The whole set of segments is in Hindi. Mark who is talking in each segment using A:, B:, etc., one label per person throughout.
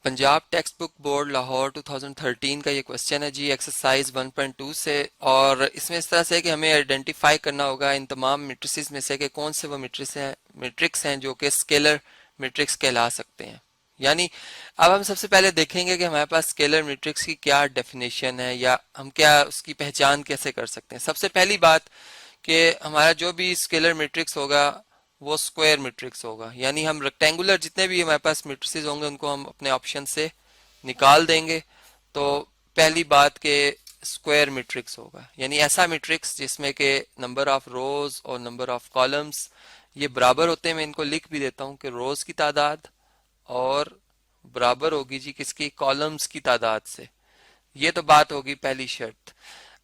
A: Punjab text book board Lahore 2013 का ये क्वेश्चन है जी एक्सरसाइज 1.2 से। और इसमें इस तरह से है कि हमें आइडेंटिफाई करना होगा इन तमाम मैट्रिसेस में से कि कौन से वो मैट्रिक्स हैं जो कि स्केलर मैट्रिक्स कहला सकते हैं। यानी अब हम सबसे पहले देखेंगे कि हमारे पास स्केलर मैट्रिक्स की क्या डेफिनेशन है या हम क्या उसकी पहचान कैसे कर सकते हैं। सबसे पहली बात कि हमारा जो भी स्केलर मैट्रिक्स होगा वो स्क्वायर मैट्रिक्स होगा। यानी हम रेक्टेंगुलर जितने भी हमारे पास मैट्रिसेस होंगे उनको हम अपने ऑप्शन से निकाल देंगे। तो पहली बात के स्क्वायर मैट्रिक्स होगा, यानी ऐसा मैट्रिक्स जिसमें के नंबर ऑफ रोज और नंबर ऑफ कॉलम्स ये बराबर होते हैं। मैं इनको लिख भी देता हूँ कि रोज की तादाद और बराबर होगी जी किसकी, कॉलम्स की तादाद से। ये तो बात होगी पहली शर्त।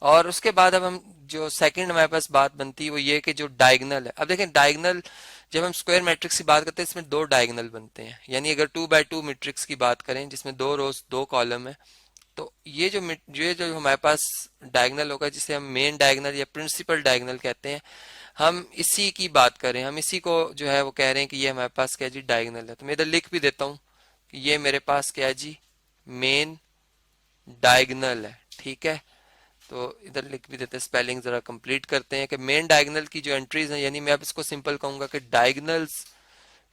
A: और उसके बाद अब हम जो सेकंड हमारे पास बात बनती है वो ये कि जो डायगनल है। अब देखें डायगनल जब हम स्क्वायर मैट्रिक्स की बात करते हैं इसमें दो डायगनल बनते हैं। यानी अगर 2 बाय 2 मैट्रिक्स की बात करें जिसमें दो रोज दो कॉलम है, तो ये जो हमारे पास डायगनल होगा जिसे हम मेन डायगनल या प्रिंसिपल डायगनल कहते हैं, हम इसी की बात करें, हम इसी को जो है वो कह रहे हैं कि ये हमारे पास क्या जी डायगनल है। तो मैं इधर लिख भी देता हूँ कि ये मेरे पास क्या है जी मेन डायगनल है। ठीक है, तो इधर लिख भी देते हैं, स्पेलिंग जरा कंप्लीट करते हैं कि मेन डायगनल की जो एंट्रीज हैं, यानी मैं अब इसको सिंपल कहूंगा कि डायगनल्स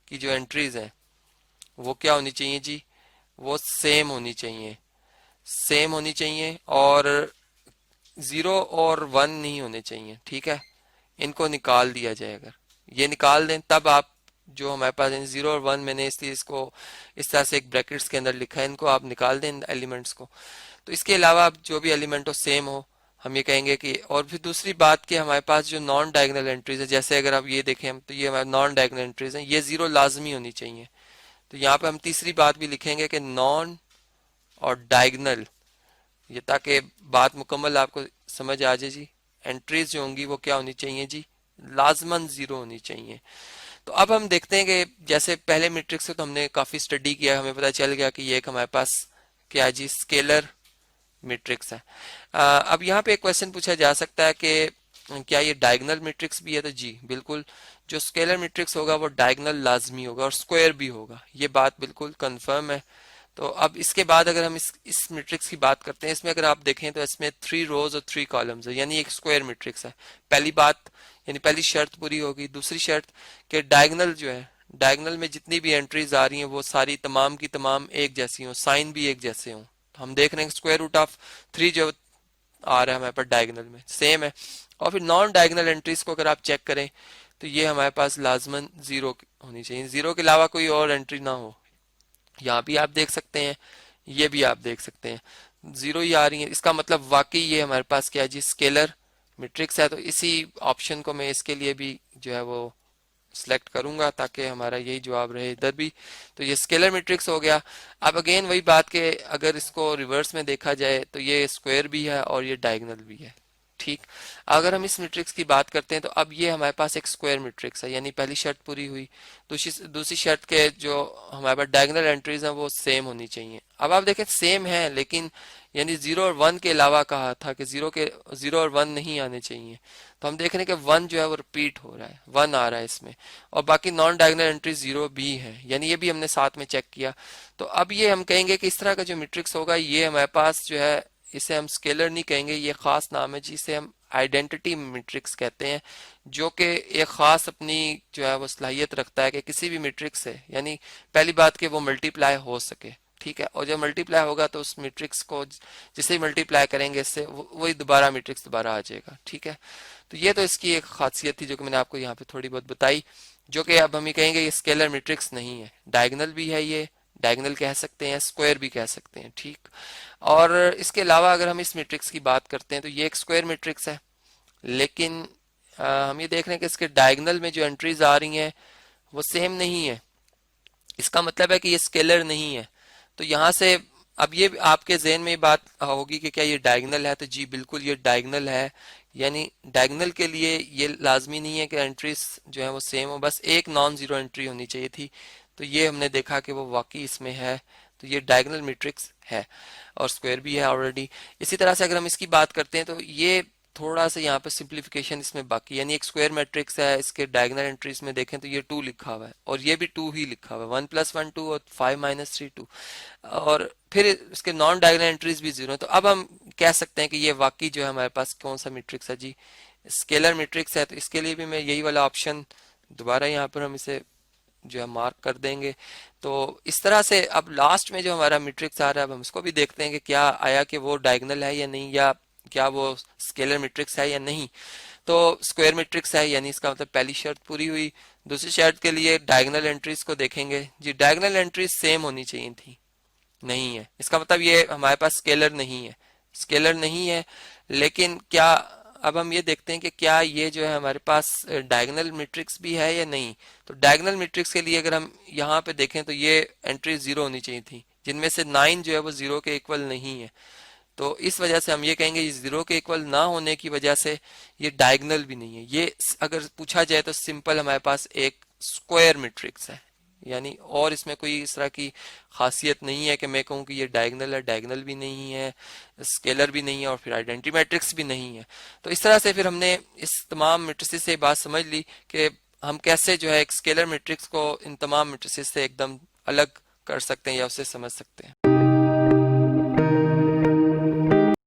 A: की जो एंट्रीज हैं वो क्या होनी चाहिए जी, वो सेम होनी चाहिए, सेम होनी चाहिए और 0 और 1 नहीं होने चाहिए। ठीक है, इनको निकाल दिया जाए। अगर ये निकाल दें तब आप जो हमारे पास 0 और 1, मैंने इसलिए इसको इस तरह से एक ब्रैकेट्स के अंदर लिखा है, इनको आप निकाल दें एलिमेंट्स को। तो इसके अलावा आप जो भी एलिमेंट हो सेम हो, हम ये कहेंगे कि। और फिर दूसरी बात कि हमारे पास जो नॉन डायगोनल एंट्रीज है, जैसे अगर आप ये देखें हम, तो ये हमारे नॉन डायगोनल एंट्रीज हैं, ये 0 लाजमी होनी चाहिए। तो यहाँ पे हम तीसरी बात भी लिखेंगे कि नॉन और डायगोनल, ये ताकि बात मुकम्मल आपको समझ आ जाए जी, एंट्रीज जो होंगी वो क्या होनी चाहिए जी, लाजमन 0 होनी चाहिए। तो अब हम देखते हैं कि जैसे पहले मैट्रिक्स से तो हमने काफी स्टडी किया, हमें पता चल गया कि ये एक हमारे पास क्या जी स्केलर मैट्रिक्स है। अब यहाँ पे एक क्वेश्चन पूछा जा सकता है कि क्या ये डायगोनल मैट्रिक्स भी है। तो जी बिल्कुल, जो स्केलर मैट्रिक्स होगा वो डायगोनल लाजमी होगा और स्क्वायर भी होगा, ये बात बिल्कुल कंफर्म है। तो अब इसके बाद अगर हम इस मैट्रिक्स की बात करते हैं, इसमें अगर आप देखें तो इसमें 3 रोज और 3 कॉलम्स है, यानी एक स्क्वायर मैट्रिक्स है। पहली बात यानी पहली शर्त पूरी होगी। दूसरी शर्त कि डायगोनल जो है, डायगोनल में जितनी भी एंट्रीज आ रही हैं वो सारी तमाम की तमाम एक जैसी हो, साइन भी एक जैसे हों। तो हम देख रहे हैं स्क्वायर रूट ऑफ 3 जो आ रहा है हमारे पास डायगोनल में सेम है। और फिर नॉन डायगोनल एंट्रीज को अगर आप चेक करें तो ये हमारे पास लाजमन 0 होनी चाहिए, 0 के अलावा कोई और एंट्री ना हो। यहाँ भी आप देख सकते हैं, ये भी आप देख सकते हैं 0 ही आ रही है। इसका मतलब वाकई ये हमारे पास क्या है जी स्केलर मैट्रिक्स है। तो इसी ऑप्शन को मैं इसके लिए भी जो है वो सिलेक्ट करूंगा ताकि हमारा यही जवाब रहे इधर भी। तो ये स्केलर मैट्रिक्स हो गया। अब अगेन वही बात कि अगर इसको रिवर्स में देखा जाए तो ये स्क्वायर भी है और ये डायगोनल भी है। ठीक, अगर हम इस मैट्रिक्स की बात करते हैं तो अब ये हमारे पास एक स्क्वायर मैट्रिक्स है, यानी पहली शर्त पूरी हुई। दूसरी शर्त के जो हमारे पास डायगोनल एंट्रीज हैं वो सेम होनी चाहिए। अब आप देखें सेम है, लेकिन यानी 0 और 1 के अलावा कहा था कि 0 और 1 नहीं आने चाहिए। तो हम देख रहे हैं कि 1 जो है वो रिपीट हो रहा है, 1 आ रहा है इसमें, और बाकी नॉन डायगोनल एंट्री 0 भी है, यानी ये भी हमने साथ में चेक किया। तो अब ये हम कहेंगे कि इस तरह का जो मैट्रिक्स होगा ये हमारे पास जो है, इसे हम स्केलर नहीं कहेंगे, ये खास नाम है जिसे हम आइडेंटिटी मैट्रिक्स कहते हैं, जो कि एक खास अपनी जो है वो सलाहियत रखता है कि किसी भी मैट्रिक्स से, यानी पहली बात कि वो मल्टीप्लाई हो सके। ठीक है, और जब मल्टीप्लाई होगा तो उस मैट्रिक्स को जिसे मल्टीप्लाई करेंगे इससे वही दोबारा मैट्रिक्स दोबारा आ जाएगा। ठीक है, तो ये तो इसकी एक खासियत थी जो कि मैंने आपको यहाँ पे थोड़ी बहुत बताई, जो कि अब हम ये कहेंगे ये स्केलर मैट्रिक्स नहीं है, डायगोनल भी है, ये डायगोनल कह सकते हैं, स्क्वायर भी कह सकते हैं। ठीक, और इसके अलावा अगर हम इस मैट्रिक्स की बात करते हैं तो ये एक स्क्वायर मैट्रिक्स है, लेकिन हम ये देख रहे हैं कि इसके डायगोनल में जो एंट्रीज आ रही हैं वो सेम नहीं है। इसका मतलब है कि ये स्केलर नहीं है। तो यहाँ से अब ये आपके जहन में बात होगी कि क्या ये डायगोनल है। तो जी बिल्कुल ये डायगोनल है, यानी डायगोनल के लिए ये लाजमी नहीं है कि एंट्रीज जो है वो सेम हो, बस एक नॉन जीरो एंट्री होनी चाहिए थी। तो ये हमने देखा कि वो वाकई इसमें है। तो ये डायगोनल मैट्रिक्स है और स्क्वायर भी है ऑलरेडी। इसी तरह से अगर हम इसकी बात करते हैं तो ये थोड़ा सा यहाँ पे सिंप्लीफिकेशन इसमें बाकी, यानी एक स्क्वायर मैट्रिक्स है, इसके डायगोनल एंट्रीज में देखें तो ये 2 लिखा हुआ है और ये भी 2 ही लिखा हुआ है, 1+1 2 और 5-3 2, और फिर इसके नॉन डायगोनल एंट्रीज भी 0 है। तो अब हम कह सकते हैं कि ये वाकई जो है हमारे पास कौन सा मैट्रिक्स है जी, स्केलर मैट्रिक्स है। तो इसके लिए भी मैं यही वाला ऑप्शन दोबारा यहाँ पर हम इसे जो है मार्क कर देंगे। तो इस तरह से अब लास्ट में जो हमारा मैट्रिक्स आ रहा है, अब हम इसको भी देखते हैं कि क्या आया कि वो डायगोनल है या नहीं, या क्या वो स्केलर मैट्रिक्स है या नहीं। तो स्क्वायर मैट्रिक्स है, यानी इसका मतलब पहली शर्त पूरी हुई। दूसरी शर्त के लिए डायगोनल एंट्रीज को देखेंगे जी, डायगोनल एंट्रीज सेम होनी चाहिए थी, नहीं है, इसका मतलब ये हमारे पास स्केलर नहीं है, स्केलर नहीं है। लेकिन क्या, अब हम ये देखते हैं कि क्या ये जो है हमारे पास डायगोनल मैट्रिक्स भी है या नहीं। तो डायगोनल मैट्रिक्स के लिए अगर हम यहाँ पे देखें तो ये एंट्री 0 होनी चाहिए थी, जिनमें से 9 जो है वो 0 के इक्वल नहीं है। तो इस वजह से हम ये कहेंगे इस 0 के इक्वल ना होने की वजह से ये डायगोनल भी नहीं है। ये अगर पूछा जाए तो सिंपल हमारे पास एक स्क्वायर मैट्रिक्स है, यानी और इसमें कोई इस तरह की खासियत नहीं है कि मैं कहूँ कि ये डायगोनल है, डायगोनल भी नहीं है, स्केलर भी नहीं है और फिर आइडेंटिटी मैट्रिक्स भी नहीं है। तो इस तरह से फिर हमने इस तमाम मैट्रिसेस से बात समझ ली कि हम कैसे जो है एक स्केलर मैट्रिक्स को इन तमाम मैट्रिसेस से एकदम अलग कर सकते हैं या उसे समझ सकते हैं।